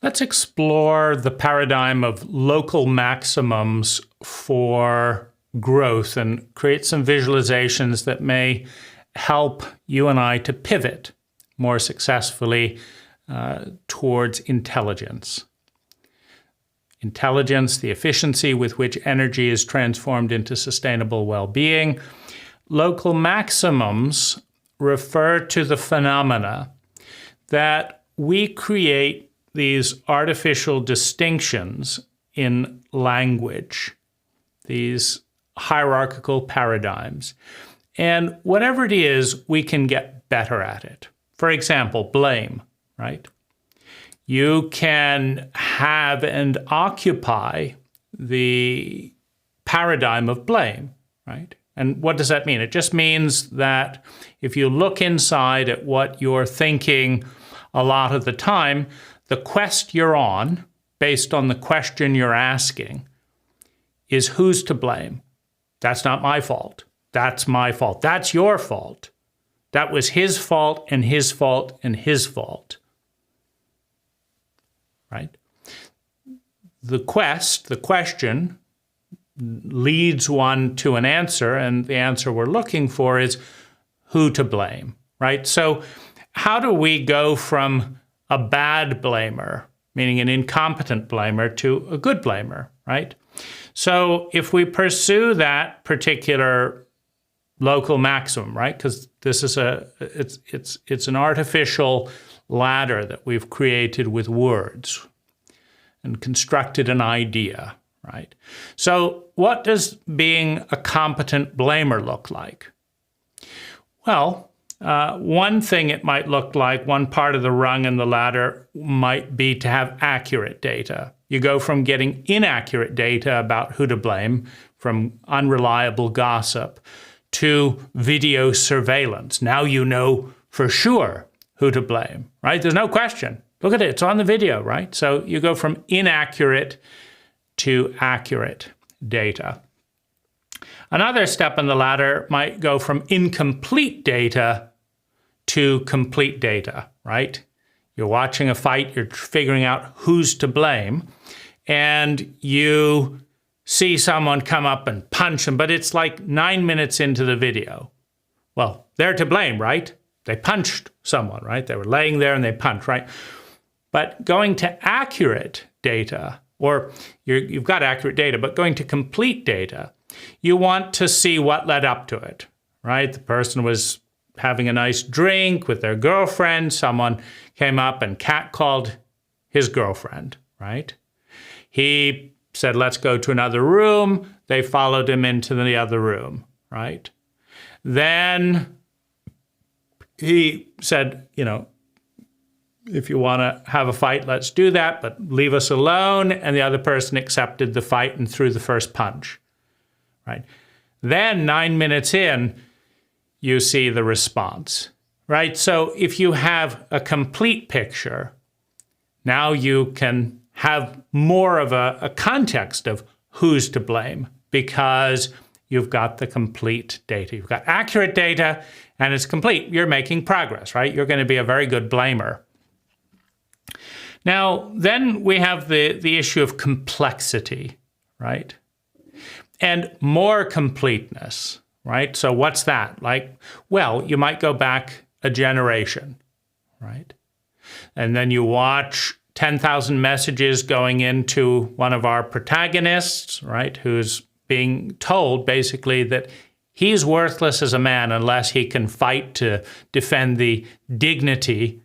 Let's explore the paradigm of local maximums for growth and create some visualizations that may help you and I to pivot more successfully towards intelligence. Intelligence, the efficiency with which energy is transformed into sustainable well-being. Local maximums refer to the phenomena that we create these artificial distinctions in language, these hierarchical paradigms. And whatever it is, we can get better at it. For example, blame, right? You can have and occupy the paradigm of blame, right? And what does that mean? It just means that if you look inside at what you're thinking a lot of the time, the quest you're on, based on the question you're asking, is who's to blame? That's not my fault. That's my fault. That's your fault. That was his fault and his fault and his fault. Right? The question, leads one to an answer, and the answer we're looking for is who to blame, right? So how do we go from a bad blamer, meaning an incompetent blamer, to a good blamer, right? So if we pursue that particular local maximum, right? Because this is it's an artificial ladder that we've created with words and constructed an idea, right? So what does being a competent blamer look like? Well, one thing it might look like, one part of the rung in the ladder might be to have accurate data. You go from getting inaccurate data about who to blame, from unreliable gossip, to video surveillance. Now you know for sure who to blame, right? There's no question. Look at it, it's on the video, right? So you go from inaccurate to accurate data. Another step in the ladder might go from incomplete data to complete data, right? You're watching a fight, you're figuring out who's to blame, and you see someone come up and punch them, but it's like 9 minutes into the video. Well, they're to blame, right? They punched someone, right? They were laying there and they punched, right? But going to accurate data, or you've got accurate data, but going to complete data, you want to see what led up to it, right? The person was having a nice drink with their girlfriend. Someone came up and catcalled his girlfriend, right? He said, let's go to another room. They followed him into the other room, right? Then he said, you know, if you want to have a fight, let's do that, but leave us alone. And the other person accepted the fight and threw the first punch, right? Then 9 minutes in, you see the response, right? So if you have a complete picture, now you can have more of a context of who's to blame because you've got the complete data. You've got accurate data and it's complete. You're making progress, right? You're going to be a very good blamer. Now, then we have the issue of complexity, right? And more completeness, right? So what's that? Like, well, you might go back a generation, right? And then you watch 10,000 messages going into one of our protagonists, right? Who's being told basically that he's worthless as a man unless he can fight to defend the dignity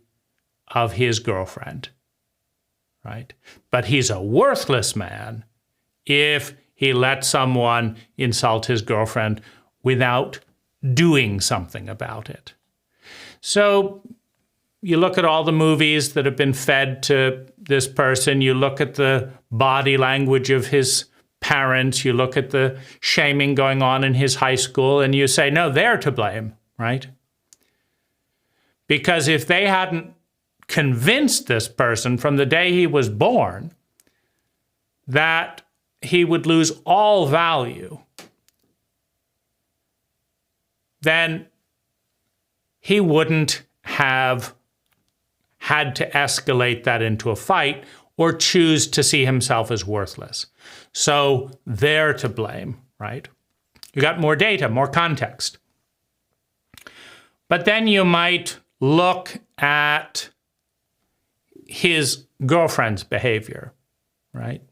of his girlfriend, right? But he's a worthless man if he lets someone insult his girlfriend without doing something about it. So you look at all the movies that have been fed to this person, you look at the body language of his parents, you look at the shaming going on in his high school, and you say, no, they're to blame, right? Because if they hadn't convinced this person from the day he was born that he would lose all value, then he wouldn't have had to escalate that into a fight or choose to see himself as worthless. So they're to blame, right? You got more data, more context. But then you might look at his girlfriend's behavior, right?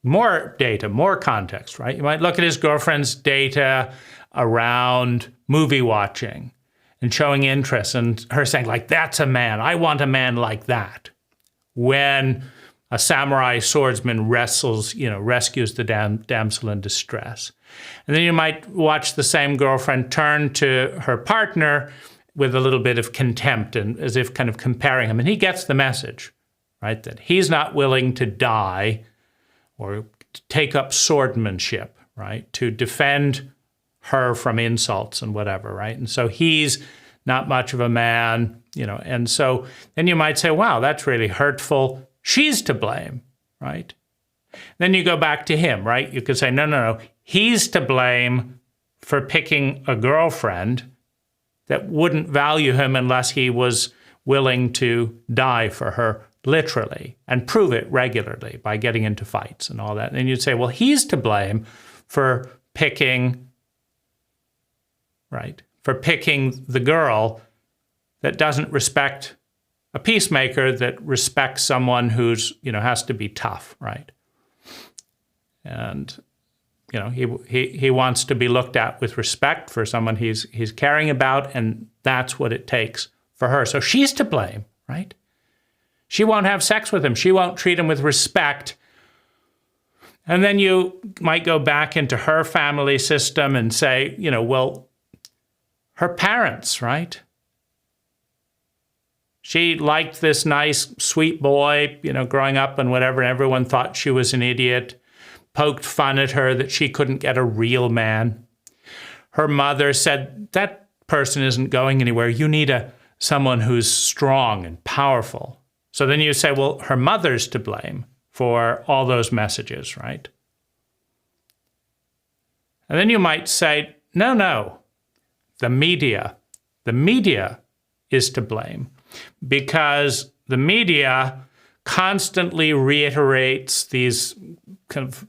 More data, more context, right? You might look at his girlfriend's data around movie watching and showing interest and her saying, like, that's a man. I want a man like that. When a samurai swordsman rescues the damsel in distress. And then you might watch the same girlfriend turn to her partner with a little bit of contempt and as if kind of comparing him. And he gets the message, right? That he's not willing to die or to take up swordmanship, right? To defend her from insults and whatever, right? And so he's not much of a man, and so then you might say, wow, that's really hurtful. She's to blame, right? Then you go back to him, right? You could say, no. He's to blame for picking a girlfriend that wouldn't value him unless he was willing to die for her, literally, and prove it regularly by getting into fights and all that. And you'd say, well, he's to blame for picking, right? For picking the girl that doesn't respect a peacemaker, that respects someone who's, has to be tough, right? And, he wants to be looked at with respect for someone he's caring about, and that's what it takes for her. So she's to blame, right? She won't have sex with him. She won't treat him with respect. And then you might go back into her family system and say, well, her parents, right? She liked this nice, sweet boy, growing up and whatever, and everyone thought she was an idiot, poked fun at her that she couldn't get a real man. Her mother said, that person isn't going anywhere. You need someone who's strong and powerful. So then you say, well, her mother's to blame for all those messages, right? And then you might say, no. The media is to blame because the media constantly reiterates these kind of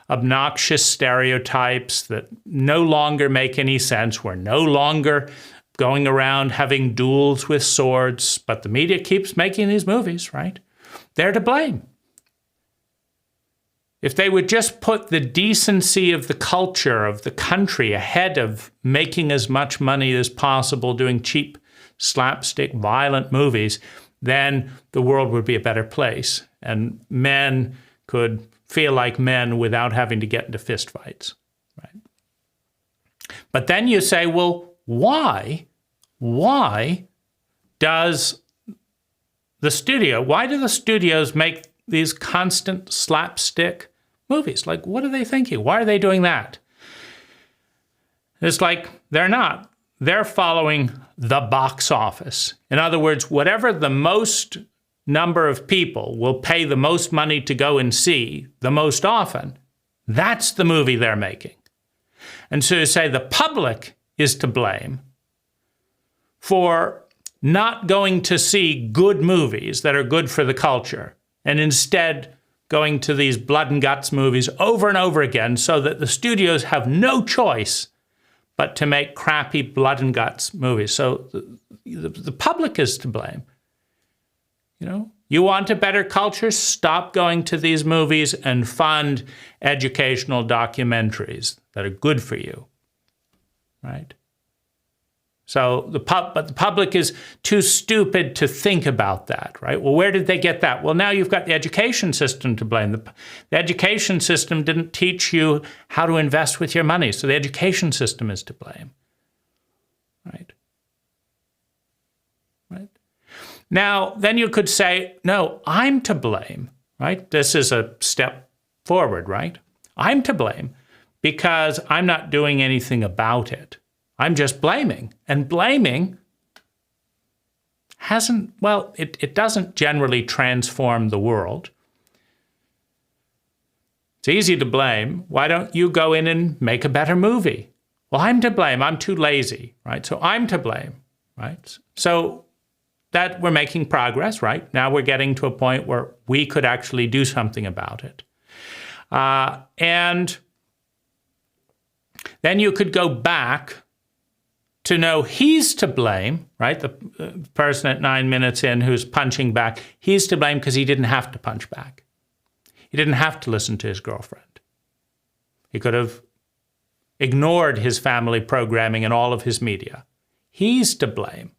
obnoxious stereotypes that no longer make any sense. We're no longer going around having duels with swords, but the media keeps making these movies, right? They're to blame. If they would just put the decency of the culture of the country ahead of making as much money as possible, doing cheap, slapstick, violent movies, then the world would be a better place. And men could feel like men without having to get into fistfights, right? But then you say, well, why does why do the studios make these constant slapstick movies? Like, what are they thinking? Why are they doing that? It's like, they're not. They're following the box office. In other words, whatever the most number of people will pay the most money to go and see the most often, that's the movie they're making. And so you say the public is to blame for not going to see good movies that are good for the culture, and instead going to these blood and guts movies over and over again so that the studios have no choice but to make crappy blood and guts movies. So the public is to blame. You want a better culture? Stop going to these movies and fund educational documentaries that are good for you, right? So the public is too stupid to think about that, right? Well, where did they get that? Well, now you've got the education system to blame. The education system didn't teach you how to invest with your money, so the education system is to blame, right? Right? Now, then you could say, no, I'm to blame, right? This is a step forward, right? I'm to blame because I'm not doing anything about it. I'm just blaming. And blaming it doesn't generally transform the world. It's easy to blame. Why don't you go in and make a better movie? Well, I'm to blame. I'm too lazy, right? So I'm to blame, right? So that we're making progress, right? Now we're getting to a point where we could actually do something about it. And then you could go back to know he's to blame, right? The person at 9 minutes in who's punching back, he's to blame because he didn't have to punch back. He didn't have to listen to his girlfriend. He could have ignored his family programming and all of his media. He's to blame.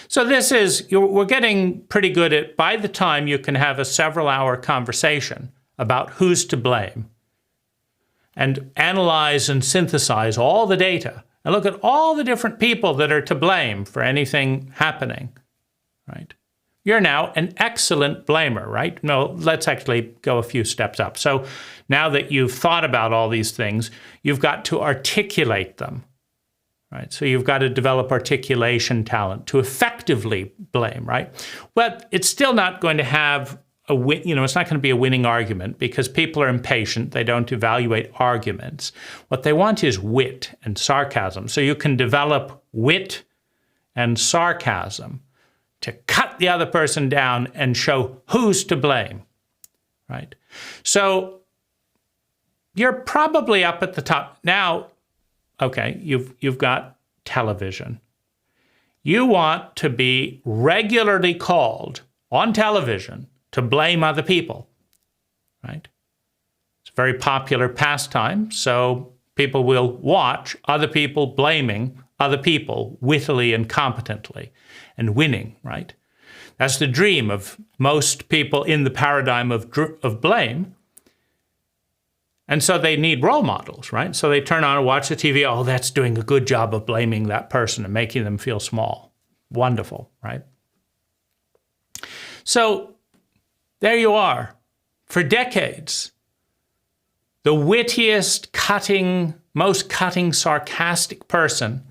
So we're getting pretty good at, by the time you can have a several-hour conversation about who's to blame and analyze and synthesize all the data and look at all the different people that are to blame for anything happening, right? You're now an excellent blamer, right? No, let's actually go a few steps up. So now that you've thought about all these things, you've got to articulate them, right? So you've got to develop articulation talent to effectively blame, right? But it's still not going to have it's not going to be a winning argument because people are impatient. They don't evaluate arguments. What they want is wit and sarcasm. So you can develop wit and sarcasm to cut the other person down and show who's to blame, right? So you're probably up at the top. Now, okay, you've got television. You want to be regularly called on television to blame other people, right? It's a very popular pastime, so people will watch other people blaming other people wittily and competently and winning, right? That's the dream of most people in the paradigm of blame. And so they need role models, right? So they turn on and watch the TV, oh, that's doing a good job of blaming that person and making them feel small. Wonderful, right? So there you are. For decades, the wittiest, most cutting, sarcastic person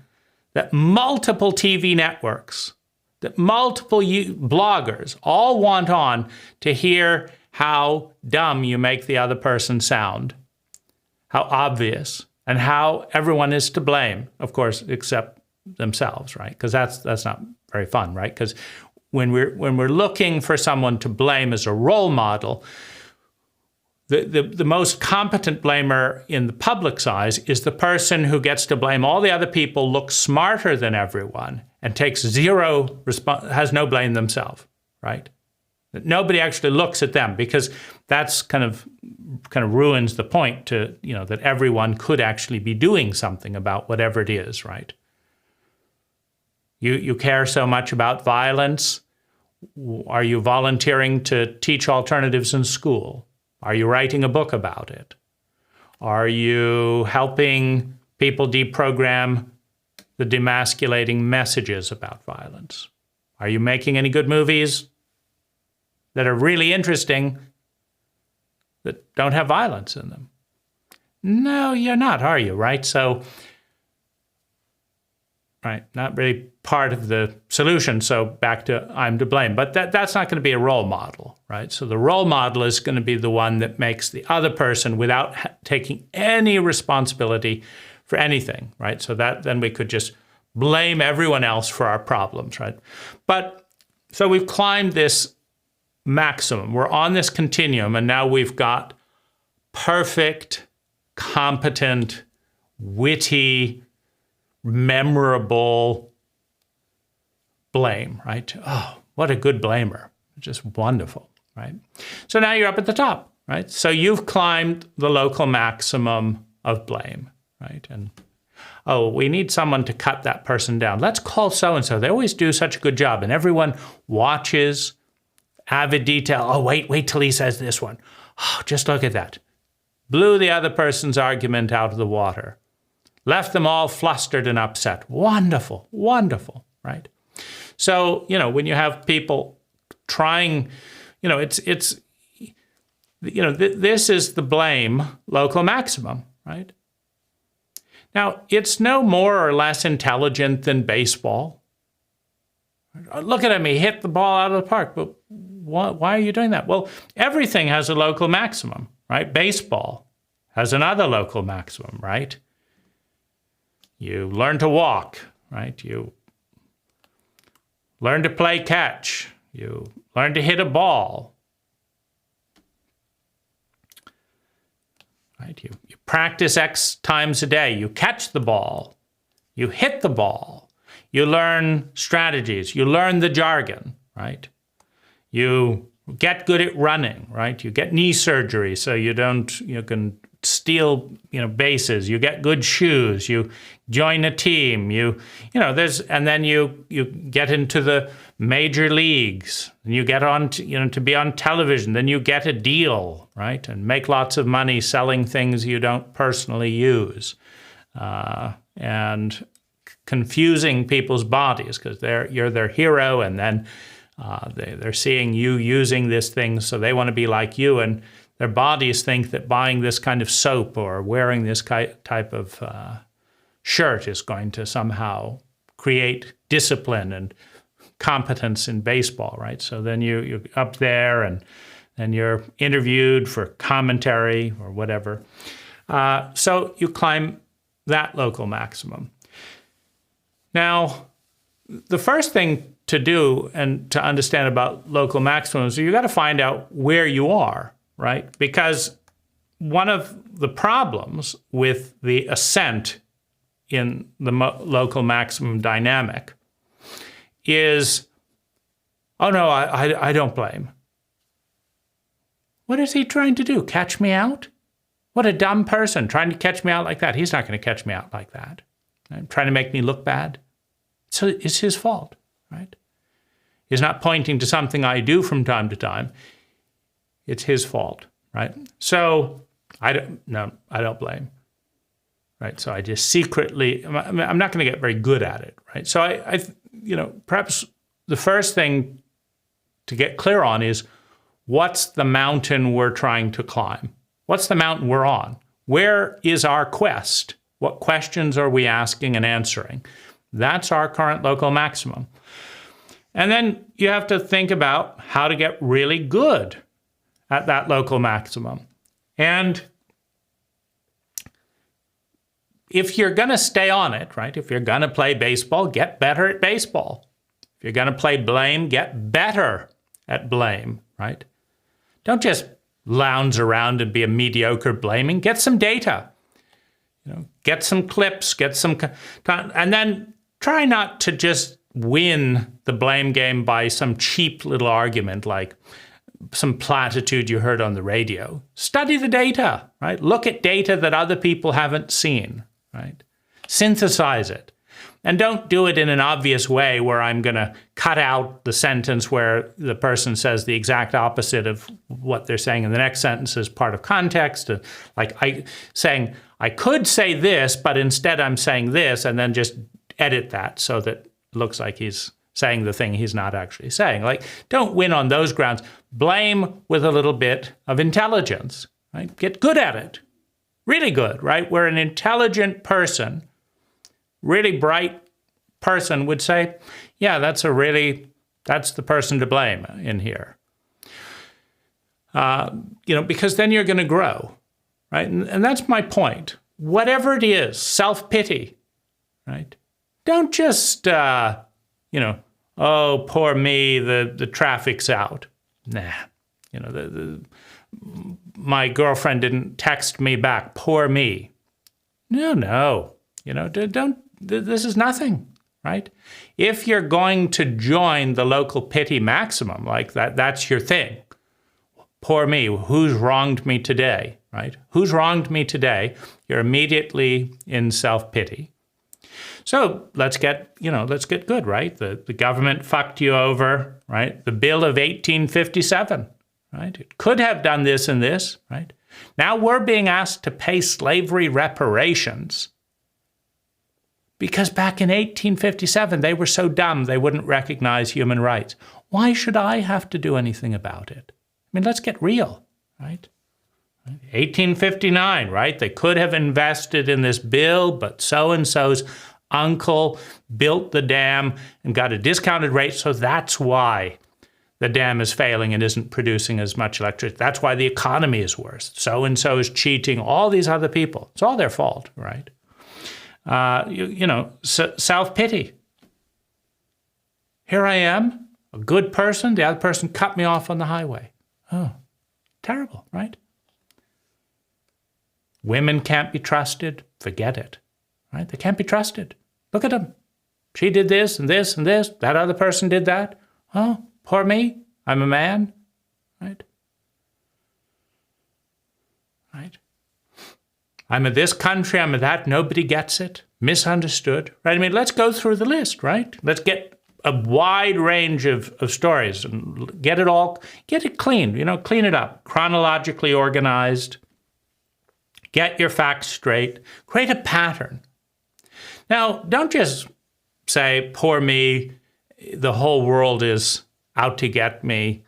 that multiple TV networks, that multiple bloggers all want on to hear how dumb you make the other person sound, how obvious, and how everyone is to blame, of course, except themselves, right? Because that's not very fun, right? Because when we're looking for someone to blame as a role model, the most competent blamer in the public's eyes is the person who gets to blame all the other people, looks smarter than everyone, and takes has no blame themselves, right? Nobody actually looks at them because that's kind of ruins the point to, that everyone could actually be doing something about whatever it is, right? You care so much about violence. Are you volunteering to teach alternatives in school? Are you writing a book about it? Are you helping people deprogram the demasculating messages about violence? Are you making any good movies that are really interesting that don't have violence in them? No, you're not, are you, right? So, right, not really part of the solution, so back to I'm to blame. But that's not going to be a role model, right? So the role model is going to be the one that makes the other person without taking any responsibility for anything, right? So then we could just blame everyone else for our problems, right? But so we've climbed this maximum. We're on this continuum, and now we've got perfect, competent, witty, memorable blame, right? Oh, what a good blamer. Just wonderful, right? So now you're up at the top, right? So you've climbed the local maximum of blame, right? And, oh, we need someone to cut that person down. Let's call so-and-so. They always do such a good job. And everyone watches, avid detail. Oh, wait till he says this one. Oh, just look at that. Blew the other person's argument out of the water. Left them all flustered and upset. Wonderful, wonderful, right? So, when you have people trying, this is the blame local maximum, right? Now, it's no more or less intelligent than baseball. Look at him, he hit the ball out of the park, but why are you doing that? Well, everything has a local maximum, right? Baseball has another local maximum, right? You learn to walk, right? You learn to play catch. You learn to hit a ball. Right? You practice X times a day. You catch the ball. You hit the ball. You learn strategies. You learn the jargon, right? You get good at running, right? You get knee surgery so you can steal, bases. You get good shoes. You join a team. And then you get into the major leagues. And you get on, to be on television. Then you get a deal, right? And make lots of money selling things you don't personally use. And confusing people's bodies because you're their hero, and then they're seeing you using this thing, so they want to be like you, and their bodies think that buying this kind of soap or wearing this type of shirt is going to somehow create discipline and competence in baseball, right? So then you're up there, and then you're interviewed for commentary or whatever. So you climb that local maximum. Now, the first thing to do and to understand about local maximums, you got to find out where you are, right? Because one of the problems with the ascent in the local maximum dynamic is, oh no, I don't blame. What is he trying to do? Catch me out? What a dumb person trying to catch me out like that. He's not going to catch me out like that. Trying to make me look bad. So it's his fault, right? He's not pointing to something I do from time to time. It's his fault, right? So I don't blame, right? So I just secretly, I'm not going to get very good at it, right? So I perhaps the first thing to get clear on is what's the mountain we're trying to climb? What's the mountain we're on? Where is our quest? What questions are we asking and answering? That's our current local maximum. And then you have to think about how to get really good at that local maximum. And if you're going to stay on it, right? If you're going to play baseball, get better at baseball. If you're going to play blame, get better at blame, right? Don't just lounge around and be a mediocre blaming. Get some data. Get some clips, and then try not to just win the blame game by some cheap little argument like some platitude you heard on the radio. Study the data, right? Look at data that other people haven't seen, right? Synthesize it. And don't do it in an obvious way where I'm going to cut out the sentence where the person says the exact opposite of what they're saying in the next sentence as part of context. Saying, I could say this, but instead I'm saying this, and then just edit that so that it looks like he's saying the thing he's not actually saying. Don't win on those grounds. Blame with a little bit of intelligence, right? Get good at it. Really good, right? Where an intelligent person, really bright person would say, yeah, that's the person to blame in here. Because then you're going to grow, right? And that's my point. Whatever it is, self-pity, right? Don't just, oh, poor me, the traffic's out. Nah, my girlfriend didn't text me back, poor me. No, don't. This is nothing, right? If you're going to join the local pity maximum like that, that's your thing. Poor me, who's wronged me today, right? Who's wronged me today? You're immediately in self-pity. So let's get good, right? The government fucked you over, right? The bill of 1857, right? It could have done this and this, right? Now we're being asked to pay slavery reparations because back in 1857, they were so dumb they wouldn't recognize human rights. Why should I have to do anything about it? I mean, let's get real, right? 1859, right? They could have invested in this bill, but so-and-so's uncle built the dam and got a discounted rate, so that's why the dam is failing and isn't producing as much electricity. That's why the economy is worse. So-and-so is cheating all these other people. It's all their fault, right? Self-pity. Here I am, a good person. The other person cut me off on the highway. Oh, terrible, right? Women can't be trusted. Forget it, right? They can't be trusted. Look at them. She did this and this and this. That other person did that. Oh, poor me. I'm a man, right? Right? I'm in this country, I'm in that, nobody gets it. Misunderstood, right? I mean, let's go through the list, right? Let's get a wide range of stories and get it clean, clean it up, chronologically organized. Get your facts straight. Create a pattern. Now, don't just say, poor me, the whole world is out to get me.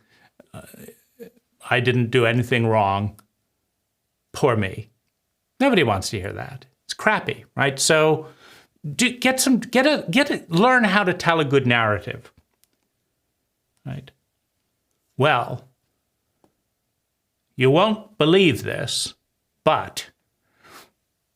I didn't do anything wrong. Poor me. Nobody wants to hear that. It's crappy, right? So learn how to tell a good narrative, right? Well, you won't believe this, but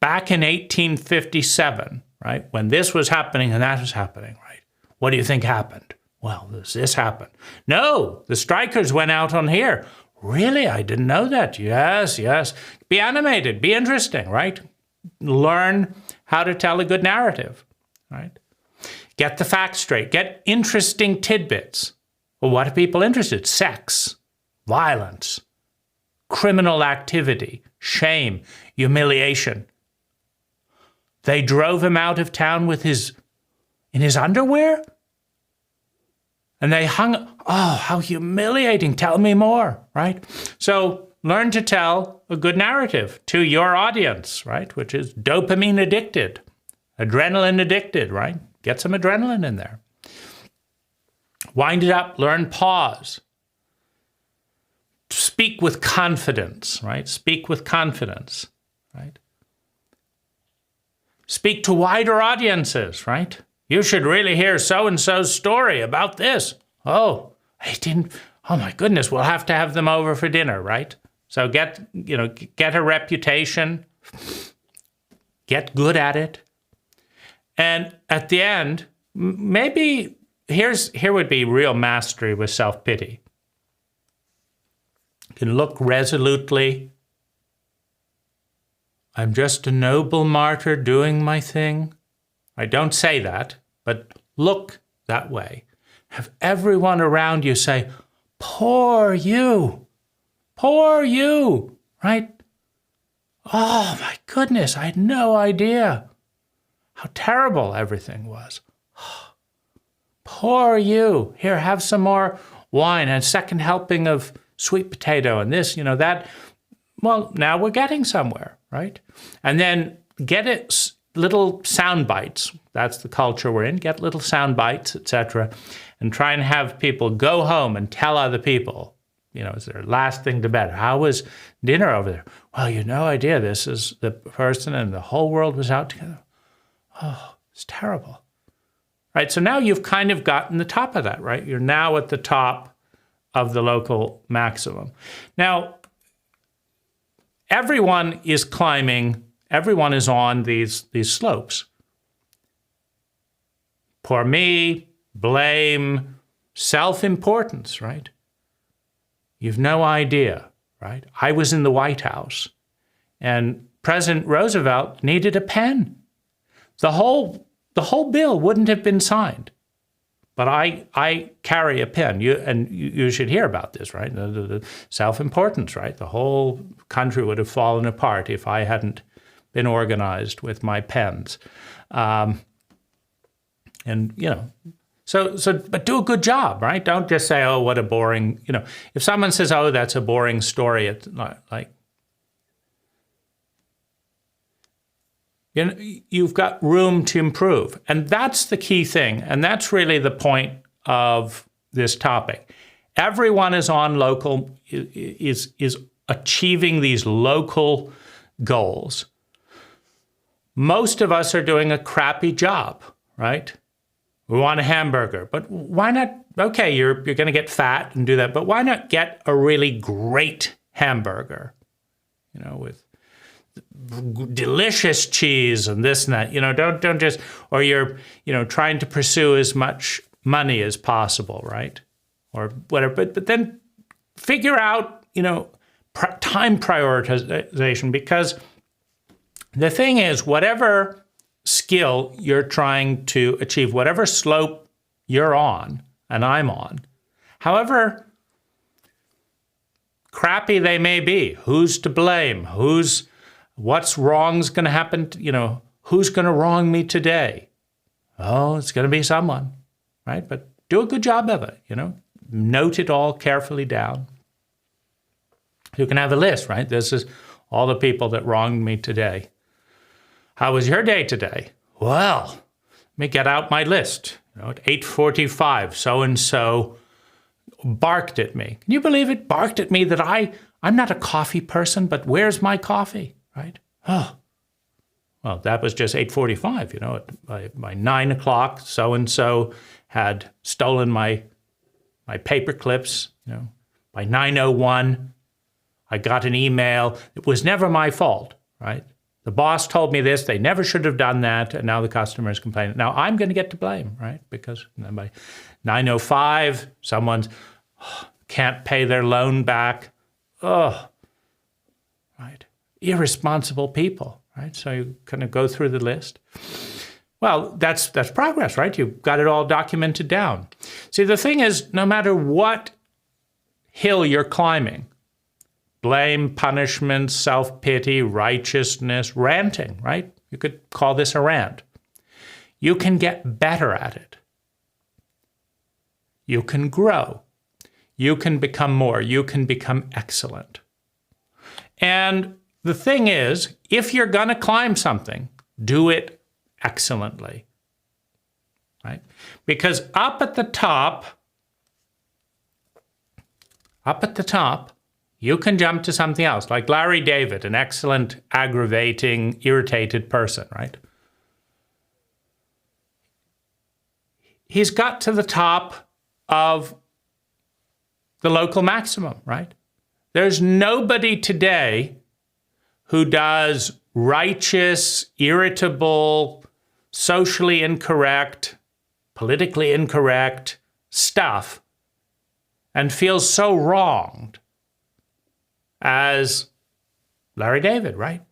back in 1857, right, when this was happening and that was happening, right, what do you think happened? Well, this happened. No, the strikers went out on here. Really? I didn't know that. Yes. Be animated. Be interesting, right? Learn how to tell a good narrative, right? Get the facts straight. Get interesting tidbits. Well, what are people interested in? Sex, violence, criminal activity, shame, humiliation. They drove him out of town in his underwear? And they hung, oh, how humiliating. Tell me more, right? So learn to tell a good narrative to your audience, right? Which is dopamine addicted, adrenaline addicted, right? Get some adrenaline in there. Wind it up, learn pause. Speak with confidence, right? Speak with confidence, right? Speak to wider audiences, right? You should really hear so-and-so's story about this. Oh, oh my goodness, we'll have to have them over for dinner, right? So get a reputation, get good at it. And at the end, maybe here would be real mastery with self-pity. You can look resolutely. I'm just a noble martyr doing my thing. I don't say that, but look that way. Have everyone around you say, poor you, right? Oh my goodness, I had no idea how terrible everything was. Poor you. Here, have some more wine and a second helping of sweet potato and this, that. Well, now we're getting somewhere, right? And then get it little sound bites. That's the culture we're in. Get little sound bites, etc., and try and have people go home and tell other people, is their last thing to bed. How was dinner over there? Well, you have no idea. This is the person and the whole world was out together. Oh, it's terrible. Right? So now you've kind of gotten the top of that, right? You're now at the top of the local maximum. Now, everyone is climbing. Everyone is on these slopes. Poor me, blame, self-importance, right? You've no idea, right? I was in the White House, and President Roosevelt needed a pen. The whole bill wouldn't have been signed, but I carry a pen. You should hear about this, right? The self-importance, right? The whole country would have fallen apart if I hadn't been organized with my pens. But do a good job, right? Don't just say, oh, what a boring, if someone says, oh, that's a boring story, it's not like, you've got room to improve. And that's the key thing. And that's really the point of this topic. Everyone is on local, is achieving these local goals. Most of us are doing a crappy job, right? We want a hamburger, but why not? Okay, you're going to get fat and do that, but why not get a really great hamburger, with delicious cheese and this and that. Don't just, or you're trying to pursue as much money as possible, right? Or whatever. But then figure out, time prioritization, because the thing is, whatever skill you're trying to achieve, whatever slope you're on and I'm on, however crappy they may be, who's to blame? What's wrong's going to happen? Who's going to wrong me today? Oh, it's going to be someone, right? But do a good job of it, Note it all carefully down. You can have a list, right? This is all the people that wronged me today. How was your day today? Well, let me get out my list. At 8:45, so-and-so barked at me. Can you believe it? Barked at me that I'm not a coffee person, but where's my coffee, right? Oh, well, that was just 8:45, by 9 o'clock, so-and-so had stolen my paper clips, By 9:01, I got an email. It was never my fault, right? The boss told me this, they never should have done that, and now the customer is complaining. Now I'm going to get to blame, right? Because by 9:05, someone can't pay their loan back. Oh, right? Irresponsible people, right? So you kind of go through the list. Well, that's progress, right? You've got it all documented down. See, the thing is, no matter what hill you're climbing, blame, punishment, self-pity, righteousness, ranting, right? You could call this a rant. You can get better at it. You can grow. You can become more. You can become excellent. And the thing is, if you're going to climb something, do it excellently, right? Because up at the top, you can jump to something else, like Larry David, an excellent, aggravating, irritated person, right? He's got to the top of the local maximum, right? There's nobody today who does righteous, irritable, socially incorrect, politically incorrect stuff and feels so wronged as Larry David, right?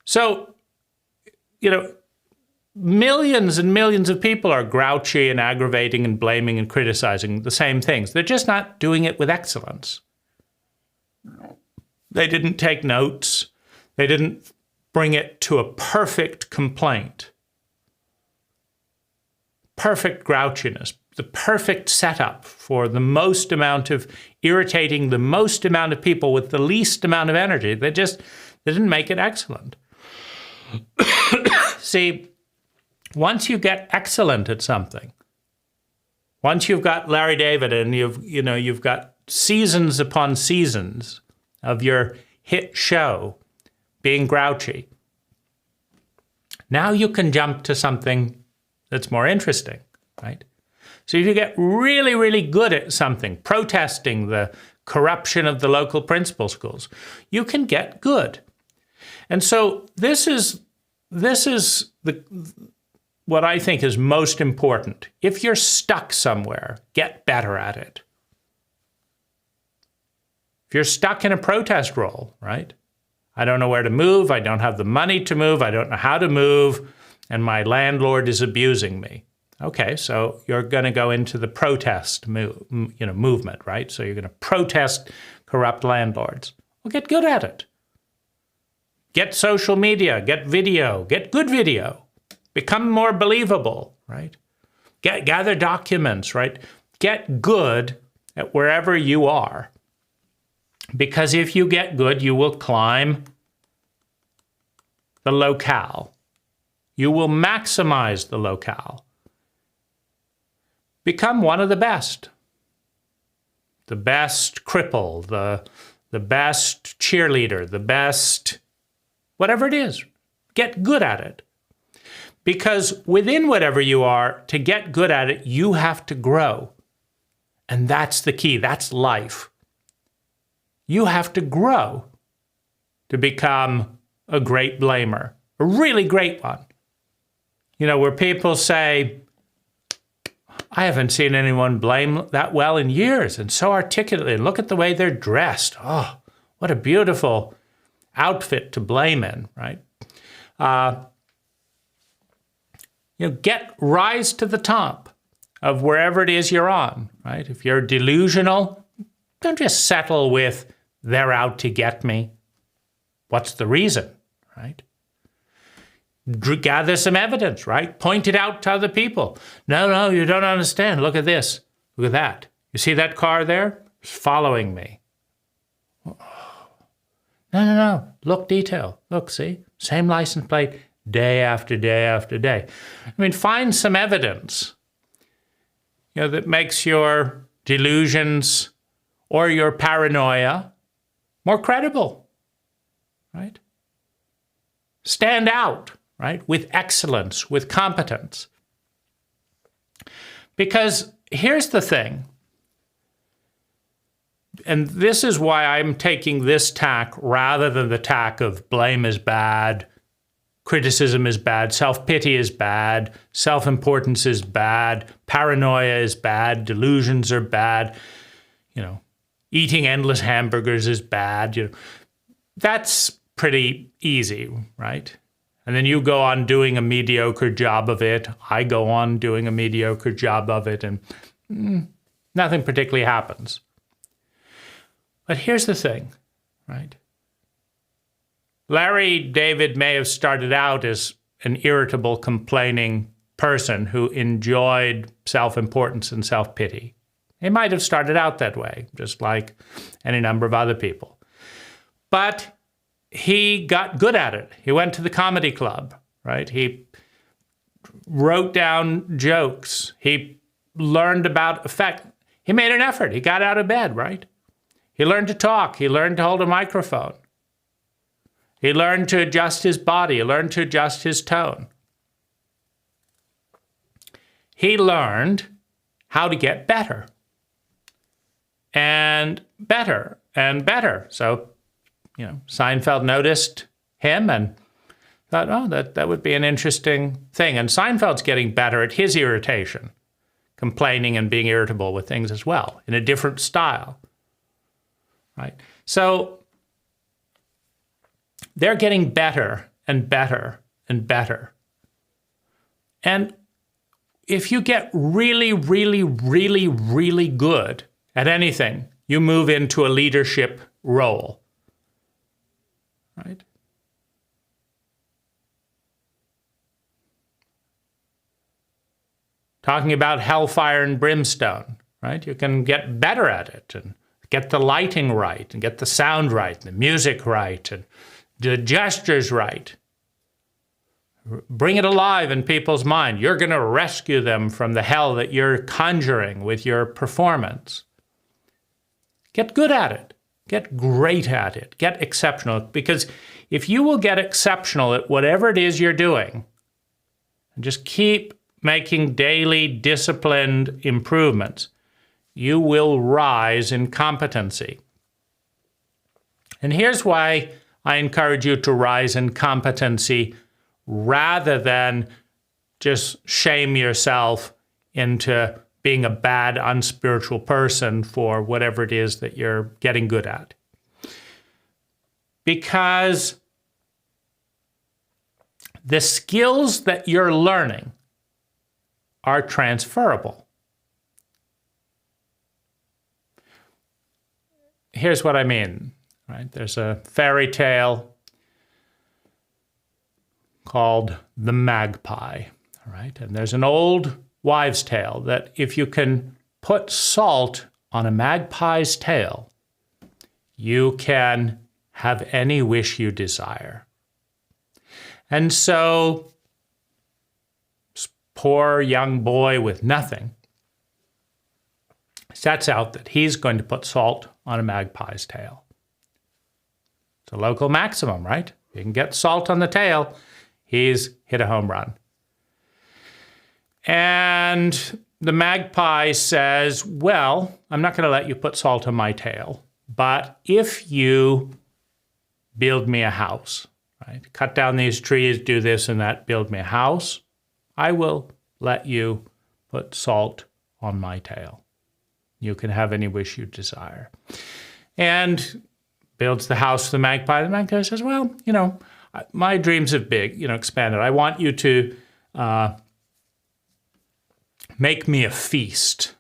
So, millions and millions of people are grouchy and aggravating and blaming and criticizing the same things. They're just not doing it with excellence. They didn't take notes. They didn't bring it to a perfect complaint. Perfect grouchiness, the perfect setup for the most amount of irritating the most amount of people with the least amount of energy. They didn't make it excellent. See, once you get excellent at something, once you've got Larry David and you've got seasons upon seasons of your hit show being grouchy, now you can jump to something that's more interesting, right? So if you get really, really good at something, protesting the corruption of the local principal schools, you can get good. And so this is what I think is most important. If you're stuck somewhere, get better at it. If you're stuck in a protest role, right? I don't know where to move, I don't have the money to move, I don't know how to move, and my landlord is abusing me. Okay, so you're going to go into the protest movement, right? So you're going to protest corrupt landlords. Well, get good at it. Get social media, get video, get good video. Become more believable, right? Gather documents, right? Get good at wherever you are. Because if you get good, you will climb the locale. You will maximize the locale. Become one of the best. The best cripple, the best cheerleader, the best whatever it is. Get good at it. Because within whatever you are, to get good at it, you have to grow. And that's the key. That's life. You have to grow to become a great blamer, a really great one. Where people say, I haven't seen anyone blame that well in years, and so articulately. Look at the way they're dressed. Oh, what a beautiful outfit to blame in, right? Rise to the top of wherever it is you're on, right? If you're delusional, don't just settle with, they're out to get me. What's the reason, right? Gather some evidence, right? Point it out to other people. No, you don't understand. Look at this. Look at that. You see that car there? It's following me. No. Look, detail. Look, see? Same license plate, day after day after day. I mean, find some evidence, that makes your delusions or your paranoia more credible, right? Stand out, right? With excellence, with competence. Because here's the thing, and this is why I'm taking this tack rather than the tack of blame is bad, criticism is bad, self-pity is bad, self-importance is bad, paranoia is bad, delusions are bad, eating endless hamburgers is bad. That's pretty easy, right? And then you go on doing a mediocre job of it. I go on doing a mediocre job of it, and nothing particularly happens. But here's the thing, right? Larry David may have started out as an irritable, complaining person who enjoyed self-importance and self-pity. He might have started out that way, just like any number of other people. But he got good at it. He went to the comedy club, right? He wrote down jokes. He learned about effect. He made an effort. He got out of bed, right? He learned to talk. He learned to hold a microphone. He learned to adjust his body. He learned to adjust his tone. He learned how to get better and better and better. So, Seinfeld noticed him and thought, oh, that would be an interesting thing. And Seinfeld's getting better at his irritation, complaining and being irritable with things as well, in a different style, right? So they're getting better and better and better. And if you get really, really, really, really good at anything, you move into a leadership role, right? Talking about hellfire and brimstone, right? You can get better at it and get the lighting right and get the sound right, and the music right, and the gestures right. Bring it alive in people's mind. You're going to rescue them from the hell that you're conjuring with your performance. Get good at it. Get great at it. Get exceptional. Because if you will get exceptional at whatever it is you're doing, and just keep making daily disciplined improvements, you will rise in competency. And here's why I encourage you to rise in competency rather than just shame yourself into being a bad, unspiritual person for whatever it is that you're getting good at. Because the skills that you're learning are transferable. Here's what I mean, right? There's a fairy tale called The Magpie, right? And there's an old wives' tale that if you can put salt on a magpie's tail, you can have any wish you desire. And so, this poor young boy with nothing sets out that he's going to put salt on a magpie's tail. It's a local maximum, right? You can get salt on the tail, he's hit a home run. And the magpie says, well, I'm not going to let you put salt on my tail, but if you build me a house, right? Cut down these trees, do this and that, build me a house, I will let you put salt on my tail. You can have any wish you desire. And builds the house for the magpie. The magpie says, well, my dreams have expanded. I want you to make me a feast.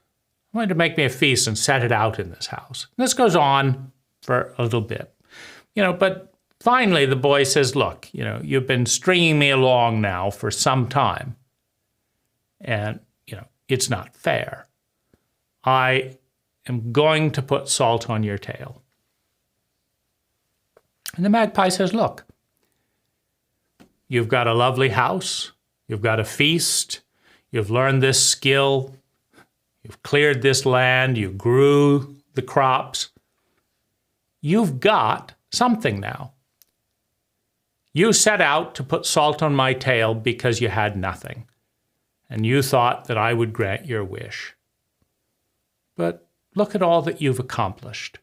I want you to make me a feast and set it out in this house. And this goes on for a little bit. But finally the boy says, look, you've been stringing me along now for some time. And, it's not fair. I am going to put salt on your tail. And the magpie says, look, you've got a lovely house. You've got a feast. You've learned this skill. You've cleared this land. You grew the crops. You've got something now. You set out to put salt on my tail because you had nothing. And you thought that I would grant your wish. But look at all that you've accomplished.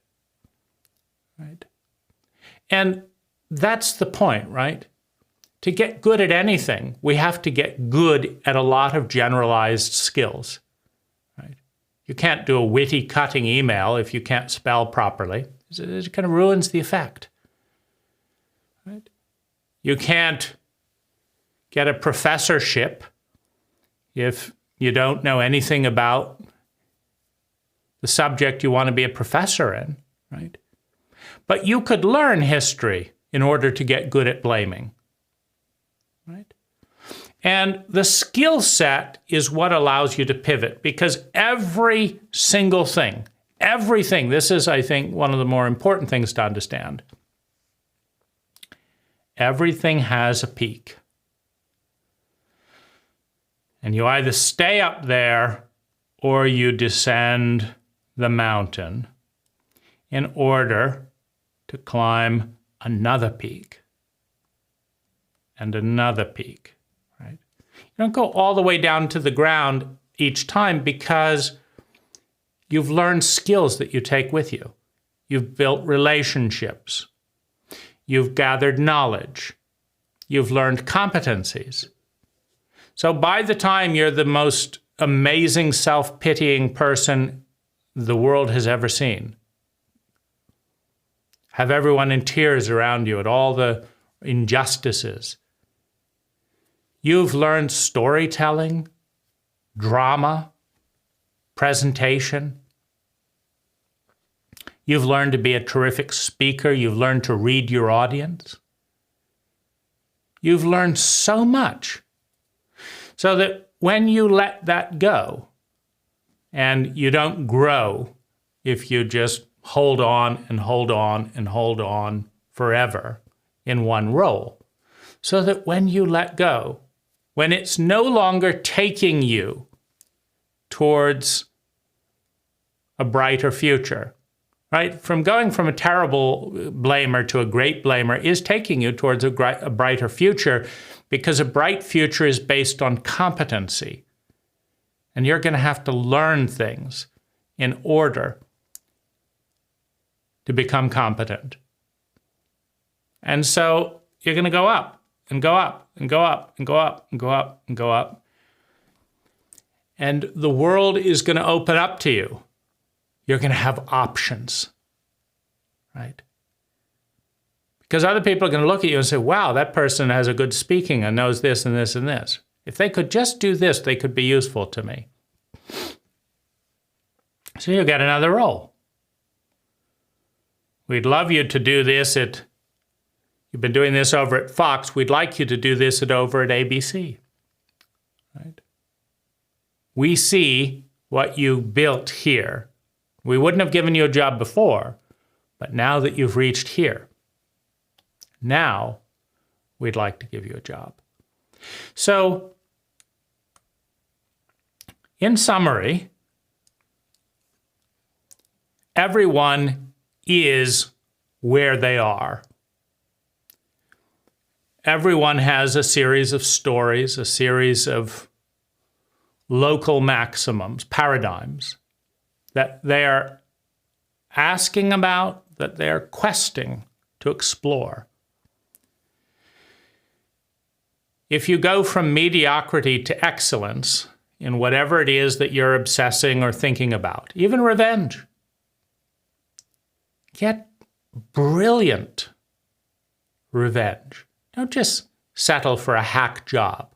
Right? And that's the point, right? To get good at anything, we have to get good at a lot of generalized skills. Right? You can't do a witty, cutting email if you can't spell properly. It kind of ruins the effect. Right? You can't get a professorship if you don't know anything about the subject you want to be a professor in, right? But you could learn history in order to get good at blaming, right? And the skill set is what allows you to pivot, because every single thing, everything, this is, I think, one of the more important things to understand. Everything has a peak. And you either stay up there or you descend the mountain in order to climb another peak and another peak, right? You don't go all the way down to the ground each time because you've learned skills that you take with you. You've built relationships. You've gathered knowledge. You've learned competencies. So by the time you're the most amazing, self-pitying person the world has ever seen, have everyone in tears around you at all the injustices, you've learned storytelling, drama, presentation. You've learned to be a terrific speaker. You've learned to read your audience. You've learned so much. So that when you let that go, and you don't grow if you just hold on and hold on and hold on forever in one role. So that when you let go, when it's no longer taking you towards a brighter future, right? Going from a terrible blamer to a great blamer is taking you towards a brighter future, because a bright future is based on competency. And you're going to have to learn things in order to become competent. And so you're going to go up and go up and go up and go up and go up and go up. And the world is going to open up to you. You're going to have options, right? Because other people are going to look at you and say, wow, that person has a good speaking and knows this and this and this. If they could just do this, they could be useful to me. So you get another role. We'd love you to do this you've been doing this over at Fox. We'd like you to do this over at ABC. Right? We see what you built here. We wouldn't have given you a job before, but now that you've reached here, now we'd like to give you a job. So, in summary, everyone is where they are. Everyone has a series of stories, a series of local maximums, paradigms, that they are asking about, that they are questing to explore. If you go from mediocrity to excellence in whatever it is that you're obsessing or thinking about, even revenge. Get brilliant revenge. Don't just settle for a hack job.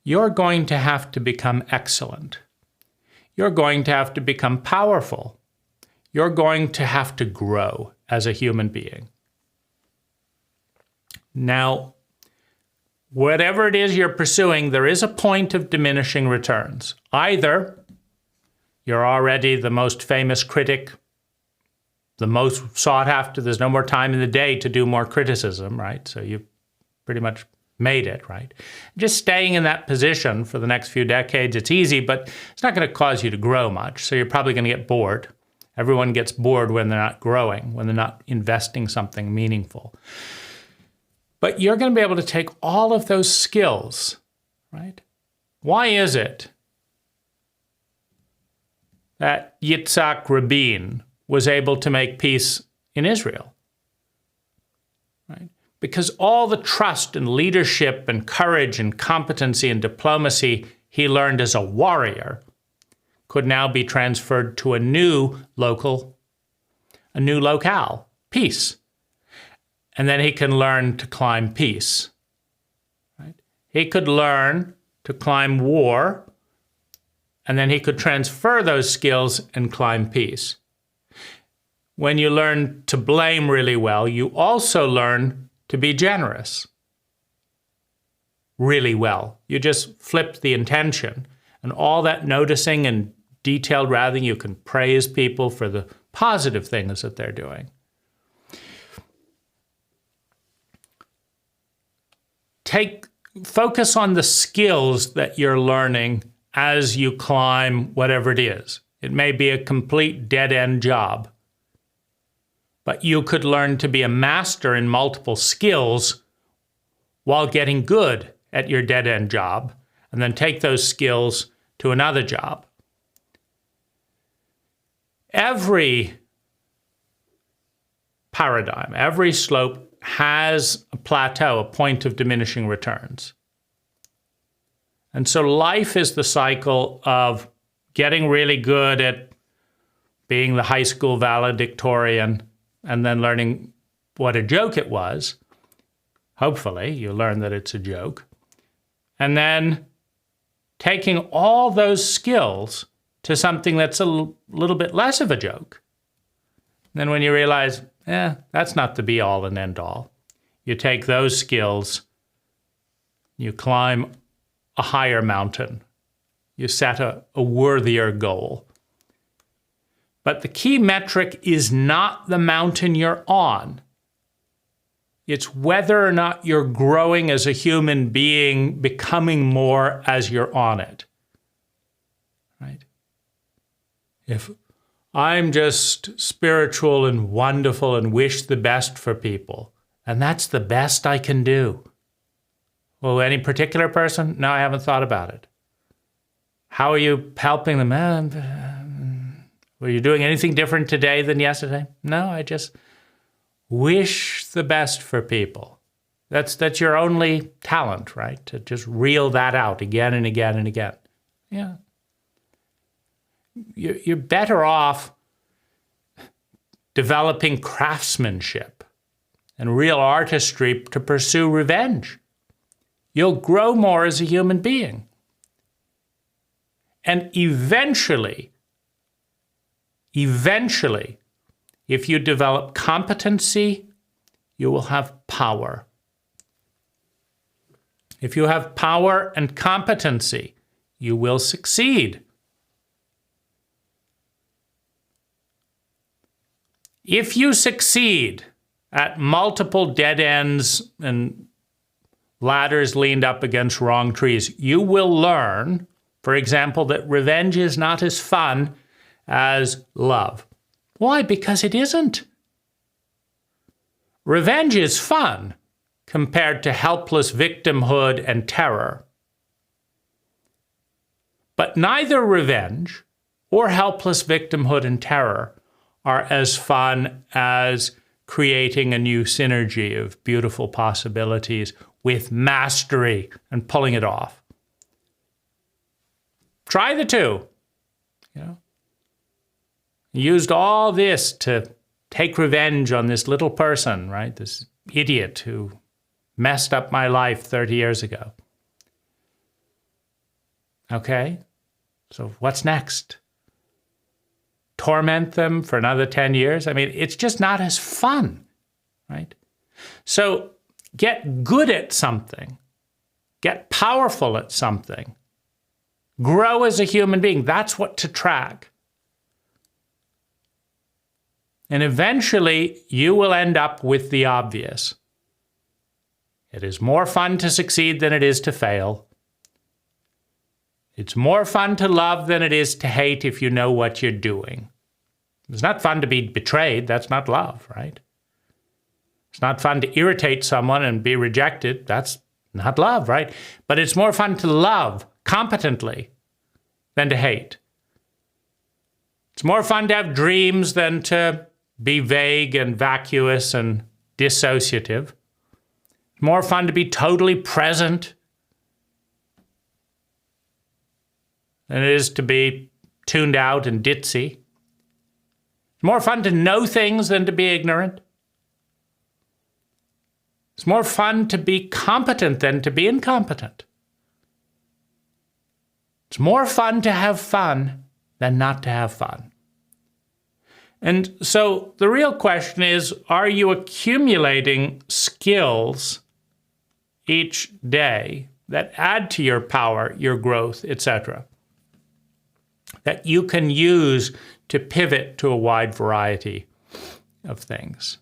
You're going to have to become excellent. You're going to have to become powerful. You're going to have to grow as a human being. Now, whatever it is you're pursuing, there is a point of diminishing returns. Either you're already the most famous critic, the most sought after, there's no more time in the day to do more criticism, right? So you've pretty much made it, right? Just staying in that position for the next few decades, it's easy, but it's not going to cause you to grow much. So you're probably going to get bored. Everyone gets bored when they're not growing, when they're not investing something meaningful. But you're going to be able to take all of those skills, right? Why is it that Yitzhak Rabin was able to make peace in Israel? Right? Because all the trust and leadership and courage and competency and diplomacy he learned as a warrior could now be transferred to a new locale, peace. And then he can learn to climb peace. Right? He could learn to climb war, and then he could transfer those skills and climb peace. When you learn to blame really well, you also learn to be generous really well. You just flip the intention, and all that noticing and detailed rather, you can praise people for the positive things that they're doing. Focus on the skills that you're learning as you climb whatever it is. It may be a complete dead-end job, but you could learn to be a master in multiple skills while getting good at your dead-end job, and then take those skills to another job. Every paradigm, every slope has a plateau, a point of diminishing returns. And so life is the cycle of getting really good at being the high school valedictorian and then learning what a joke it was. Hopefully, you learn that it's a joke. And then taking all those skills to something that's a little bit less of a joke. And then when you realize, that's not the be-all and end-all, you take those skills, you climb a higher mountain, you set a worthier goal. But the key metric is not the mountain you're on. It's whether or not you're growing as a human being, becoming more as you're on it. Right? If I'm just spiritual and wonderful and wish the best for people, and that's the best I can do. Well, any particular person? No, I haven't thought about it. How are you helping them? Were you doing anything different today than yesterday? No, I just wish the best for people. That's your only talent, right? To just reel that out again and again and again. Yeah. You're better off developing craftsmanship and real artistry to pursue revenge. You'll grow more as a human being. And eventually, if you develop competency, you will have power. If you have power and competency, you will succeed. If you succeed at multiple dead ends and ladders leaned up against wrong trees, you will learn, for example, that revenge is not as fun as love. Why? Because it isn't. Revenge is fun compared to helpless victimhood and terror. But neither revenge or helpless victimhood and terror are as fun as creating a new synergy of beautiful possibilities with mastery and pulling it off. Try the two. You know, used all this to take revenge on this little person, right? This idiot who messed up my life 30 years ago. Okay, so what's next? Torment them for another 10 years? I mean, it's just not as fun, right? So get good at something. Get powerful at something. Grow as a human being. That's what to track. And eventually, you will end up with the obvious. It is more fun to succeed than it is to fail. It's more fun to love than it is to hate if you know what you're doing. It's not fun to be betrayed. That's not love, right? It's not fun to irritate someone and be rejected. That's not love, right? But it's more fun to love competently than to hate. It's more fun to have dreams than to be vague and vacuous and dissociative. It's more fun to be totally present than it is to be tuned out and ditzy. It's more fun to know things than to be ignorant. It's more fun to be competent than to be incompetent. It's more fun to have fun than not to have fun. And so the real question is, are you accumulating skills each day that add to your power, your growth, etc., that you can use to pivot to a wide variety of things?